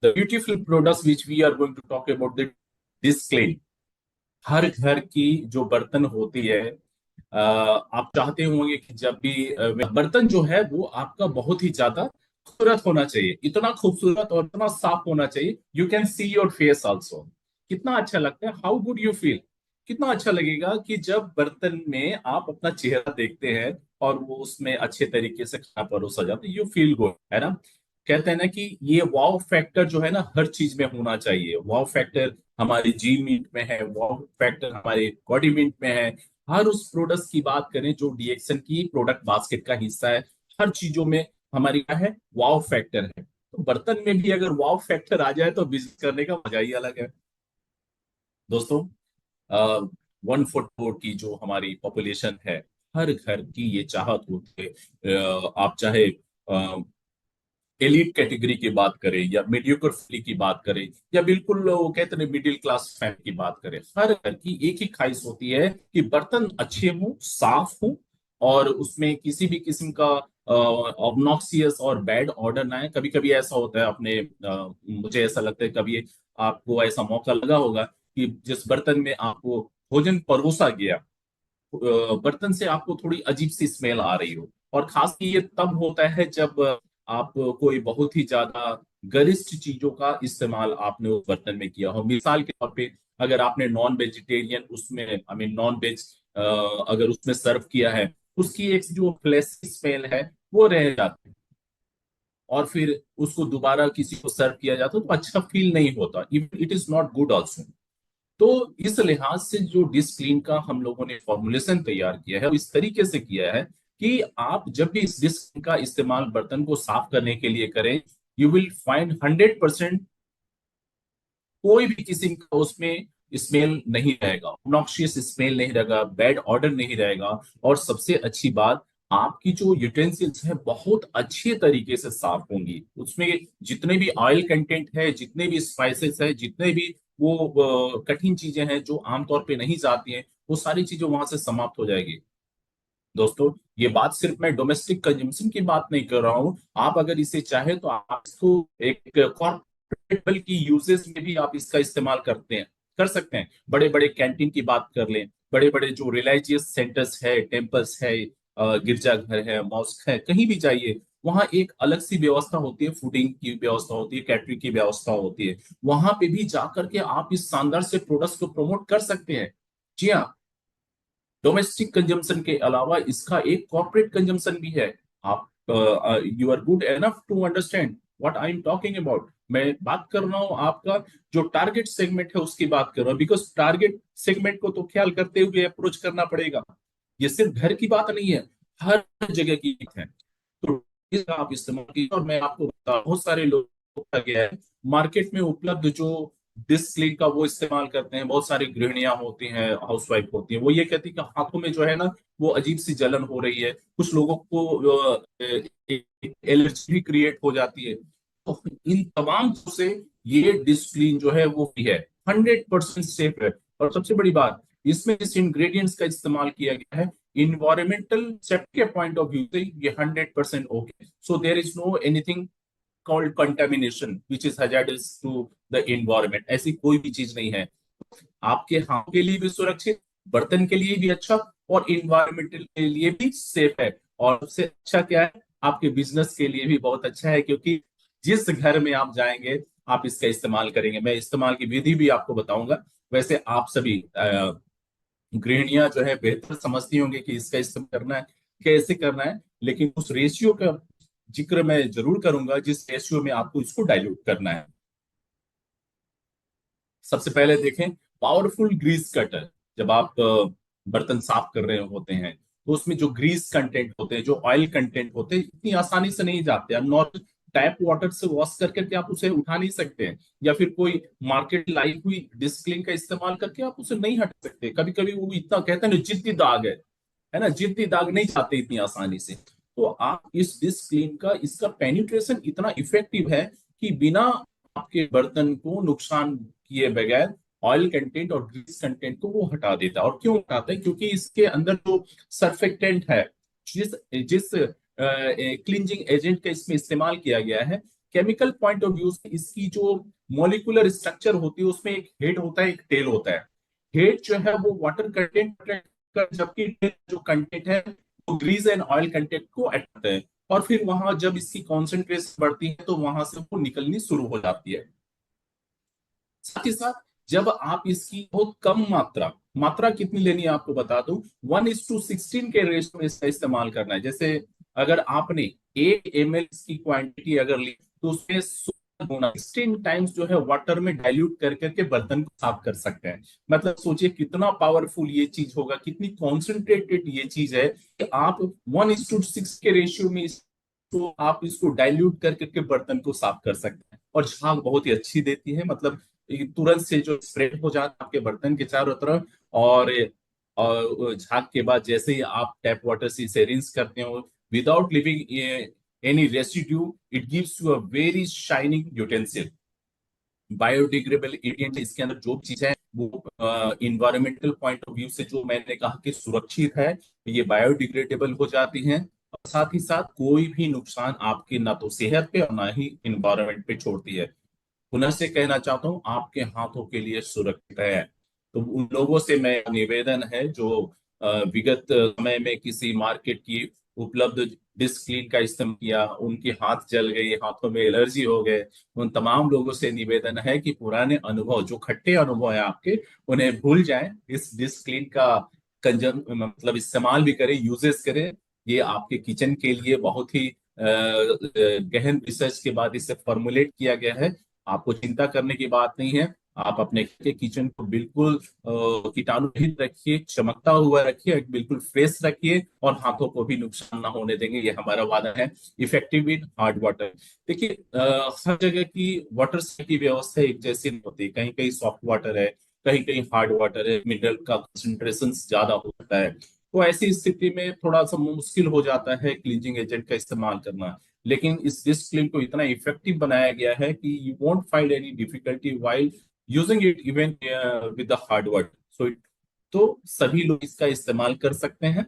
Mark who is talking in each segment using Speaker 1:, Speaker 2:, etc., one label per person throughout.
Speaker 1: The beautiful products which we are going to talk about, the dish clean. हर घर की जो बर्तन होती है, आप चाहते होंगे कि जब भी बर्तन जो है वो आपका बहुत ही ज्यादा खूबसूरत होना चाहिए, इतना खूबसूरत और इतना साफ होना चाहिए, you can see your face also. कितना अच्छा लगता है, हाउ गुड यू फील। कितना अच्छा लगेगा कि जब बर्तन में आप अपना चेहरा देखते हैं और वो उसमें अच्छे तरीके से खाना परोसा जाता है, यू फील गुड, है ना। कहते हैं ना कि ये वाव फैक्टर जो है ना हर चीज में होना चाहिए। वाव फैक्टर हमारी जी मीट में है, वाव फैक्टर हमारे बॉडी मीट में है। हर उस प्रोडक्ट की बात करें जो डीएक्सन की प्रोडक्ट बास्केट का हिस्सा है, हर चीजों में हमारी क्या है, वाव फैक्टर है। तो बर्तन में भी अगर वाव फैक्टर आ जाए तो बिजनेस करने का मजा ही अलग है। दोस्तों, 1/4 की जो हमारी पॉपुलेशन है, हर घर की ये चाहत होती है। आप चाहे एलिट कैटेगरी की बात करें या मीडियोकर फैमिली की बात करें या बिल्कुल वो कहते हैं मिडिल क्लास फैमिली की बात करें, हर घर की एक ही ख्वाहिश होती है कि बर्तन अच्छे हों, साफ हों, और उसमें किसी भी किस्म का ऑब्नॉक्सियस और बैड ऑर्डर ना आए। कभी कभी ऐसा होता है, अपने मुझे ऐसा लगता है कभी आपको ऐसा मौका लगा होगा कि जिस बर्तन में आपको भोजन परोसा गया, बर्तन से आपको थोड़ी अजीब सी स्मेल आ रही हो। और खास ये तब होता है जब आप कोई बहुत ही ज्यादा गरिष्ठ चीजों का इस्तेमाल आपने उस बर्तन में किया हो। मिसाल के तौर पे, अगर आपने नॉन वेजिटेरियन उसमें, आई मीन नॉन वेज अगर उसमें सर्व किया है, उसकी एक जो फ्लेशी स्मेल है वो रह जाती है, और फिर उसको दोबारा किसी को सर्व किया जाता है तो अच्छा फील नहीं होता, it is not good also. तो इस लिहाज से जो डिश क्लीन का हम लोगों ने फॉर्मुलेशन तैयार किया है वो इस तरीके से किया है कि आप जब भी इस डिश का इस्तेमाल बर्तन को साफ करने के लिए करें, यू विल फाइंड 100% कोई भी किस्म का उसमें स्मेल नहीं रहेगा, नॉक्शियस स्मेल नहीं रहेगा, बैड ऑर्डर नहीं रहेगा। और सबसे अच्छी बात, आपकी जो यूटेंसिल्स है बहुत अच्छे तरीके से साफ होंगी। उसमें जितने भी ऑयल कंटेंट है, जितने भी स्पाइसेस है, जितने भी वो कठिन चीजें हैं जो आमतौर पे नहीं जाती हैं, वो सारी चीजें वहां से समाप्त हो जाएगी। दोस्तों, ये बात सिर्फ मैं डोमेस्टिक कंजम्पशन की बात नहीं कर रहा हूँ। आप अगर इसे चाहे तो आप इसको एक कॉर्पोरेट की यूजेस में भी आप इसका इस्तेमाल कर सकते हैं। बड़े बड़े कैंटीन की बात कर लें, बड़े बड़े जो रिलीजियस सेंटर्स है, टेम्पल्स है, गिरजाघर है, मॉस्क है, कहीं भी जाइए, वहां एक अलग सी व्यवस्था होती है, फूडिंग की व्यवस्था होती है, कैटरिंग की व्यवस्था होती है। वहां पे भी जाकर के आप इस शानदार से प्रोडक्ट्स को प्रमोट कर सकते हैं। जी हाँ, डोमेस्टिक कंजम्पशन के अलावा इसका एक कॉर्पोरेट कंजम्पशन भी है। आप you are good enough to understand what I am talking about. मैं बात कर रहा हूँ आपका जो टारगेट सेगमेंट है उसकी बात कर रहा हूँ, बिकॉज टारगेट सेगमेंट को तो ख्याल करते हुए अप्रोच करना पड़ेगा। ये सिर्फ घर की बात नहीं है, हर जगह की बात है। तो इसका आप इस्तेमाल कीजिए। और मैं आपको बता, बहुत सारे लोग का गया है मार्केट में उपलब्ध जो डिस्क क्लीन का वो इस्तेमाल करते हैं। बहुत सारी गृहिणियां होती हैं, हाउसवाइफ होती हैं, वो ये कहती है कि हाथों में जो है ना वो अजीब सी जलन हो रही है, कुछ लोगों को एलर्जी भी क्रिएट हो जाती है। तो इन तमाम से ये डिस्क क्लीन जो है वो भी है, 100% सेफ है। और सबसे बड़ी बात, इसमें जिस इंग्रेडिएंट्स का इस्तेमाल किया गया है, इन्वायरमेंटल सेफ्टी के पॉइंट ऑफ व्यू से ये 100% okay. So there is no anything called contamination which is hazardous to the environment. ऐसी कोई भी चीज नहीं है। आपके हाथ के लिए भी सुरक्षित, बर्तन के लिए भी अच्छा, और इन्वायरमेंटल के लिए भी सेफ है। और सबसे अच्छा क्या है, आपके बिजनेस के लिए भी बहुत अच्छा है, क्योंकि जिस घर में आप जाएंगे आप इसका इस्तेमाल करेंगे। मैं इस्तेमाल की विधि भी आपको बताऊंगा। वैसे आप सभी गृहिणियां जो है बेहतर समझती होंगी कि इसका इस्तेमाल करना है, कैसे करना है, लेकिन उस रेशियो का जिक्र मैं जरूर करूंगा जिस रेशियो में आपको इसको डाइल्यूट करना है। सबसे पहले देखें, पावरफुल ग्रीस कटर। जब आप बर्तन साफ कर रहे होते हैं तो उसमें जो ग्रीस कंटेंट होते हैं, जो ऑयल कंटेंट होते हैं, इतनी आसानी से नहीं जाते। आप नॉर्मल टैप वाटर से वॉश कर करके आप उसे उठा नहीं सकते हैं, या फिर कोई मार्केट लाई हुई डिस्क क्लीन का इस्तेमाल करके आप उसे नहीं हटा सकते। कभी कभी वो इतना कहते हैं ना, जिद्दी दाग है ना, जिद्दी दाग नहीं जाते इतनी आसानी से। तो आप इस डिस्क क्लीन का, इसका पेनिट्रेशन इतना इफेक्टिव है कि बिना आपके बर्तन को नुकसान किए बगैर ऑयल कंटेंट और ग्रीस कंटेंट को वो हटा देता है। और क्यों हटाता है? क्योंकि इसके अंदर जो सर्फेक्टेंट है, जिस जिस क्लिनजिंग एजेंट का इसमें इस्तेमाल किया गया है, केमिकल पॉइंट ऑफ व्यू से इसकी जो मॉलिक्यूलर स्ट्रक्चर होती है उसमें एक हेड होता है, एक टेल होता है। हेड जो है वो वाटर कंटेंट, जबकि टेल जो कंटेंट है वो ग्रीस एंड ऑयल कंटेंट को अट्रैक्ट है। और फिर वहां जब इसकी कॉन्सेंट्रेशन बढ़ती है तो वहां से वो निकलनी शुरू हो जाती है। साथ ही साथ जब आप इसकी बहुत कम मात्रा, मात्रा कितनी लेनी है आपको बता दूं, 1:16 के रेशियो में इसका इस्तेमाल करना है। जैसे अगर आपने 1 ml की क्वांटिटी अगर ली तो उसमें 16 टाइम्स जो है वाटर में डाइल्यूट कर करके बर्तन को साफ कर सकते हैं। मतलब सोचिए कितना पावरफुल ये चीज होगा, कितनी कॉन्सेंट्रेटेड ये चीज है कि आप 1:6 के रेशियो में तो आप इसको डाइल्यूट कर करके बर्तन को साफ कर सकते हैं। और झाग बहुत ही अच्छी देती है, मतलब ये तुरंत से जो स्प्रेड हो जाता है आपके बर्तन के चारों तरफ। और झाग के बाद जैसे ही आप टैप वाटर से इसे रिंस करते हो without leaving any residue, it gives you a very shining utensil. Biodegradable ingredient इसके अंदर जो चीज है वो इन्वायरमेंटल पॉइंट ऑफ व्यू से जो मैंने कहा कि सुरक्षित है, ये बायोडिग्रेडेबल हो जाती हैं। और साथ ही साथ कोई भी नुकसान आपके ना तो सेहत पे और ना ही इन्वायरमेंट पे छोड़ती है। पुनः से कहना चाहता हूँ आपके हाथों के लिए सुरक्षित है। तो उन लोगों से मैं निवेदन है जो विगत समय में किसी मार्केट की उपलब्ध डिस्क क्लीन का इस्तेमाल किया, उनके हाथ जल गए, हाथों में एलर्जी हो गए, उन तमाम लोगों से निवेदन है कि पुराने अनुभव, जो खट्टे अनुभव है आपके, उन्हें भूल जाएं। इस डिस्क क्लीन का कंजम मतलब इस्तेमाल भी करें, यूजेस करें। ये आपके किचन के लिए बहुत ही गहन रिसर्च के बाद इसे फॉर्मुलेट किया गया है। आपको चिंता करने की बात नहीं है। आप अपने के किचन को बिल्कुल कीटाणु रहित रखिए, चमकता हुआ रखिए, बिल्कुल फ्रेश रखिए, और हाथों को भी नुकसान ना होने देंगे, ये हमारा वादा है। Effective in hard water. देखिए हर जगह की वाटर की व्यवस्था एक जैसी नहीं होती, कहीं कहीं सॉफ्ट वाटर है, कहीं कहीं हार्ड वाटर है, मिनरल का कंसंट्रेशन ज्यादा होता है। तो ऐसी स्थिति में थोड़ा सा मुश्किल हो जाता है क्लींजिंग एजेंट का इस्तेमाल करना। लेकिन इस डिस्क क्लीन को इतना इफेक्टिव बनाया गया है कि you won't find any difficulty while using it even with the hard word. So तो सभी लोग इसका इस्तेमाल कर सकते हैं।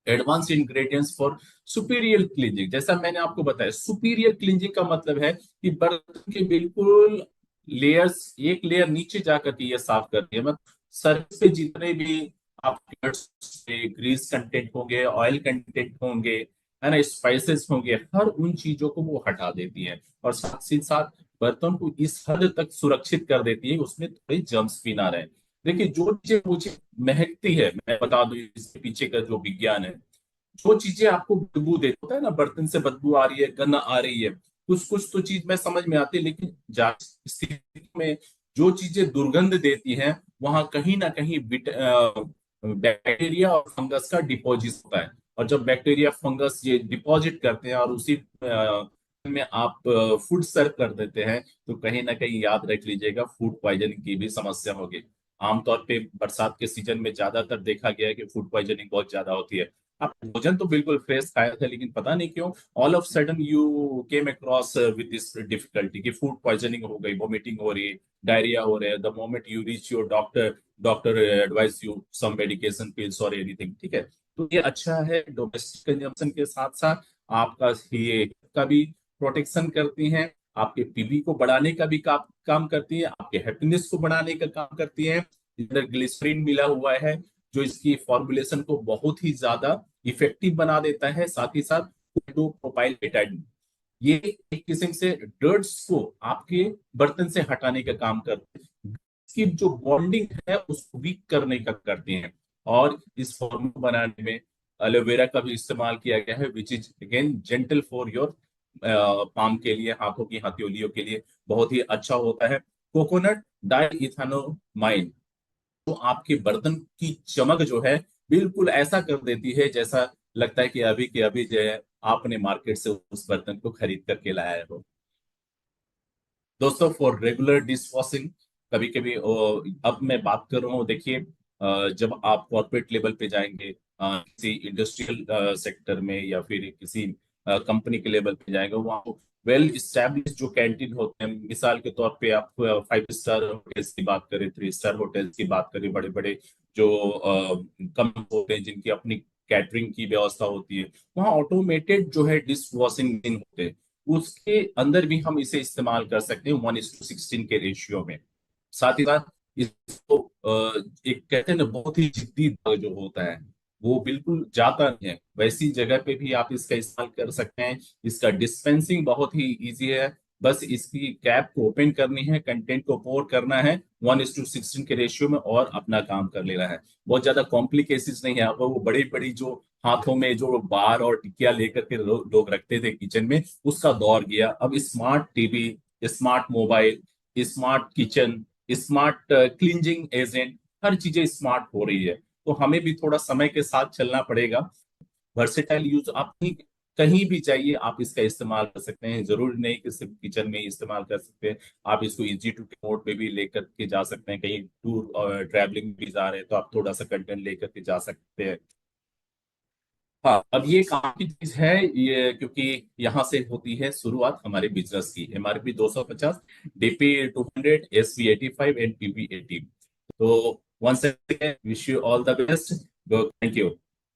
Speaker 1: Advance ingredients for superior cleansing, जैसा मैंने आपको बताया, सुपीरियर क्लींजिंग का मतलब है कि बर्तन के बिल्कुल लेयर्स, एक लेयर नीचे जाकर के ये साफ करती है। मतलब सरफेस पे जितने भी आपके ग्रीस कंटेंट होंगे, ऑयल कंटेंट होंगे, है ना, स्पाइसेस होंगे, हर उन चीजों को वो हटा देती है। और साथ ही साथ बर्तन को इस हद तक सुरक्षित कर देती है उसमें थोड़े जर्म्स भी ना रहे। देखिए जो चीजें मुझे महकती है, मैं बता दूं इसके पीछे का जो विज्ञान है, जो चीजें आपको बदबू देती होता है ना, बर्तन से बदबू आ रही है, गंध आ रही है, कुछ कुछ तो चीज मैं समझ में आती है, लेकिन जांच स्थिति में जो चीजें दुर्गंध देती हैं वहां कहीं ना कहीं बैक्टीरिया और फंगस का डिपॉजिट होता है। और जब बैक्टीरिया फंगस ये डिपॉजिट करते हैं और उसी में आप फूड सर्व कर देते हैं, तो कहीं ना कहीं याद रख लीजिएगा फूड पॉइजनिंग की भी समस्या होगी। आमतौर पे बरसात के सीजन में ज्यादातर देखा गया है कि फूड पॉइजनिंग बहुत ज्यादा होती है। आप भोजन तो बिल्कुल फ्रेश खाया था, लेकिन पता नहीं क्यों all of sudden you came across with this difficulty कि फूड पॉइजनिंग हो गई, वोमिटिंग हो रही है, डायरिया हो रहा है। The moment you reach your doctor, doctor advise you some medication pills और एनीथिंग, ठीक है। तो ये अच्छा है, डोमेस्टिक कंजम्पशन के साथ साथ आपका ये का भी प्रोटेक्शन करती हैं, आपके पीबी को बढ़ाने का भी काम करती है, आपके हैप्पीनेस को बढ़ाने का काम करती है। अंदर ग्लिसरीन मिला हुआ है जो इसकी फॉर्मुलेशन को बहुत ही ज्यादा इफेक्टिव बना देता है। साथ ही साथ प्रोपाइल बेटाडीन, ये एक किस्म से डर्ट्स को आपके बर्तन से हटाने का काम करते हैं, इसकी जो बॉन्डिंग है उसको वीक करने का करते हैं। और इस फॉर्मूला बनाने में एलोवेरा का भी इस्तेमाल किया गया है, which is again gentle for your palm के लिए, हाथों की हथेलियों के लिए बहुत ही अच्छा होता है। कोकोनट डाई इथानोमाइन तो आपके बर्तन की चमक जो है बिल्कुल ऐसा कर देती है जैसा लगता है कि अभी के अभी जो है आपने मार्केट से उस बर्तन को खरीद करके लाया हो। दोस्तों फॉर रेगुलर डिश वॉशिंग, कभी कभी अब मैं बात कर रहा हूँ, देखिए जब आप कॉर्पोरेट लेवल पे जाएंगे, किसी इंडस्ट्रियल सेक्टर में या फिर किसी कंपनी के लेवल पे जाएंगे, वहाँ वेल इस्टेब्लिश जो कैंटीन होते हैं, मिसाल के तौर पे आप 5 स्टार होटल्स की बात करें, 3 स्टार होटल्स की बात करें, बड़े बड़े जो कम होते हैं जिनकी अपनी कैटरिंग की व्यवस्था होती है, वहाँ ऑटोमेटेड जो है डिश वॉशिंग मशीन होते हैं। उसके अंदर भी हम इसे इस्तेमाल कर सकते हैं 1:16 के रेशियो में। साथ ही साथ इसको एक कहते हैं ना, बहुत ही जिद्दी दाग जो होता है वो बिल्कुल जाता नहीं है, वैसी जगह पे भी आप इसका इस्तेमाल कर सकते हैं। इसका डिस्पेंसिंग बहुत ही इजी है। बस इसकी कैप को ओपन करनी है, कंटेंट को पोर करना है 1:16 के रेशियो में, और अपना काम कर लेना है। बहुत ज्यादा कॉम्प्लिकेशंस नहीं है। अब वो बड़ी बड़ी जो हाथों में जो बार और टिकिया लेकर के लोग रखते थे किचन में, उसका दौर गया। अब smart TV, smart mobile, smart kitchen, smart cleansing agent, हर चीजें स्मार्ट हो रही है। तो हमें भी थोड़ा समय के साथ चलना पड़ेगा। वर्सेटाइल यूज आप कहीं कहीं भी चाहिए आप इसका इस्तेमाल कर सकते हैं। जरूरी नहीं कि सिर्फ किचन में ही इस्तेमाल कर सकते हैं। आप इसको इजी टू मोड पे भी लेकर के जा सकते हैं। कहीं टूर और ट्रैवलिंग भी जा रहे हैं तो आप थोड़ा सा कंटेंट लेकर के जा सकते हैं। हाँ, अब ये काम की चीज है ये, क्योंकि यहाँ से होती है शुरुआत हमारे बिजनेस की। MRP 250, DP 200, SP 85 and PV 80। तो once again wish you all the best. Thank you.